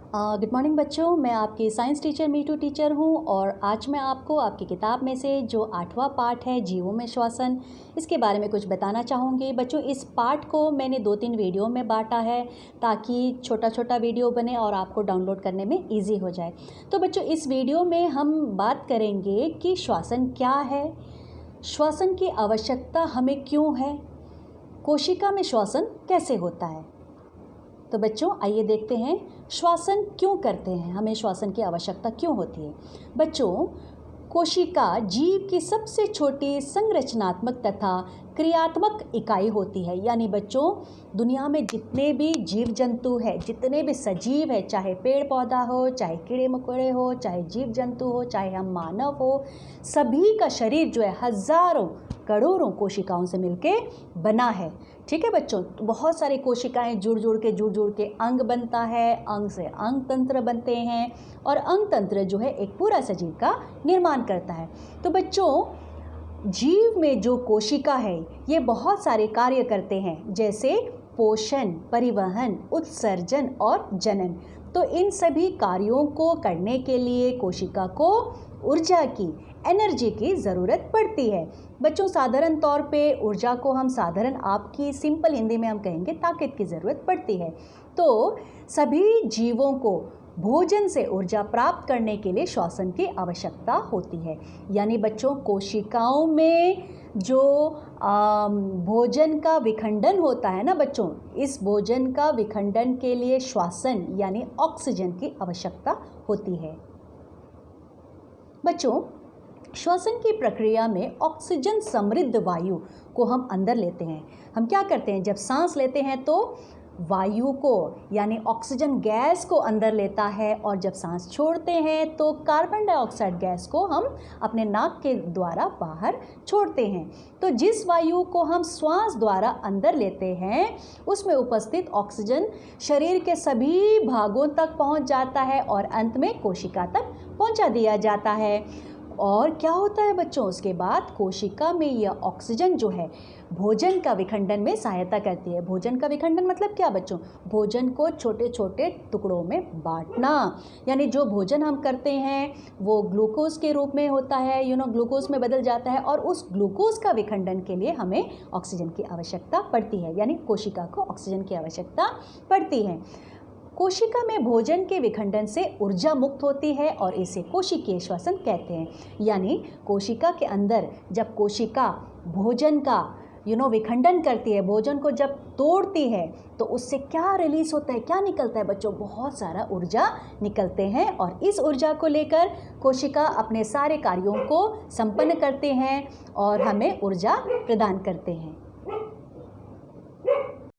Good morning बच्चों, मैं आपकी साइंस टीचर मीटू टीचर हूं और आज मैं आपको आपकी किताब में से जो 8वां पार्ट है जीवों में श्वसन, इसके बारे में कुछ बताना चाहूँगी। बच्चों, इस पार्ट को मैंने 2-3 वीडियो में बांटा है ताकि छोटा छोटा वीडियो बने और आपको डाउनलोड करने में इजी हो जाए। तो बच्चों, इस वीडियो में हम बात करेंगे कि श्वसन क्या है, श्वसन की आवश्यकता हमें क्यों है, कोशिका में श्वसन कैसे होता है। तो बच्चों, आइए देखते हैं श्वसन क्यों करते हैं, हमें श्वसन की आवश्यकता क्यों होती है। बच्चों, कोशिका जीव की सबसे छोटी संरचनात्मक तथा क्रियात्मक इकाई होती है। यानी बच्चों, दुनिया में जितने भी जीव जंतु है, जितने भी सजीव है, चाहे पेड़ पौधा हो, चाहे कीड़े मकोड़े हो, चाहे जीव जंतु हो, चाहे हम मानव हो, सभी का शरीर जो है हजारों करोड़ों कोशिकाओं से मिलके बना है। ठीक है बच्चों, तो बहुत सारी कोशिकाएं जुड़ जुड़ के अंग बनता है, अंग से अंग तंत्र बनते हैं और अंग तंत्र जो है एक पूरा सजीव का निर्माण करता है। तो बच्चों, जीव में जो कोशिका है ये बहुत सारे कार्य करते हैं, जैसे पोषण, परिवहन, उत्सर्जन और जनन। तो इन सभी कार्यों को करने के लिए कोशिका को ऊर्जा की, एनर्जी की ज़रूरत पड़ती है। बच्चों, साधारण तौर पे ऊर्जा को हम साधारण आपकी सिंपल हिंदी में हम कहेंगे ताकत की ज़रूरत पड़ती है। तो सभी जीवों को भोजन से ऊर्जा प्राप्त करने के लिए श्वसन की आवश्यकता होती है। यानी बच्चों, कोशिकाओं में जो भोजन का विखंडन होता है ना बच्चों, इस भोजन का विखंडन के लिए श्वसन यानी ऑक्सीजन की आवश्यकता होती है। बच्चों, श्वसन की प्रक्रिया में ऑक्सीजन समृद्ध वायु को हम अंदर लेते हैं। हम क्या करते हैं, जब सांस लेते हैं तो वायु को यानी ऑक्सीजन गैस को अंदर लेता है और जब सांस छोड़ते हैं तो कार्बन डाइऑक्साइड गैस को हम अपने नाक के द्वारा बाहर छोड़ते हैं। तो जिस वायु को हम श्वास द्वारा अंदर लेते हैं उसमें उपस्थित ऑक्सीजन शरीर के सभी भागों तक पहुंच जाता है और अंत में कोशिका तक पहुंचा दिया जाता है। और क्या होता है बच्चों, उसके बाद कोशिका में यह ऑक्सीजन जो है भोजन का विखंडन में सहायता करती है। भोजन का विखंडन मतलब क्या बच्चों, भोजन को छोटे छोटे टुकड़ों में बांटना। यानी जो भोजन हम करते हैं वो ग्लूकोज के रूप में होता है, ग्लूकोज में बदल जाता है और उस ग्लूकोज का विखंडन के लिए हमें ऑक्सीजन की आवश्यकता पड़ती है। यानी कोशिका को ऑक्सीजन की आवश्यकता पड़ती है। कोशिका में भोजन के विखंडन से ऊर्जा मुक्त होती है और इसे कोशिकीय श्वसन कहते हैं। यानी कोशिका के अंदर जब कोशिका भोजन का विखंडन करती है, भोजन को जब तोड़ती है तो उससे क्या रिलीज होता है, क्या निकलता है बच्चों, बहुत सारा ऊर्जा निकलते हैं और इस ऊर्जा को लेकर कोशिका अपने सारे कार्यों को संपन्न करते हैं और हमें ऊर्जा प्रदान करते हैं।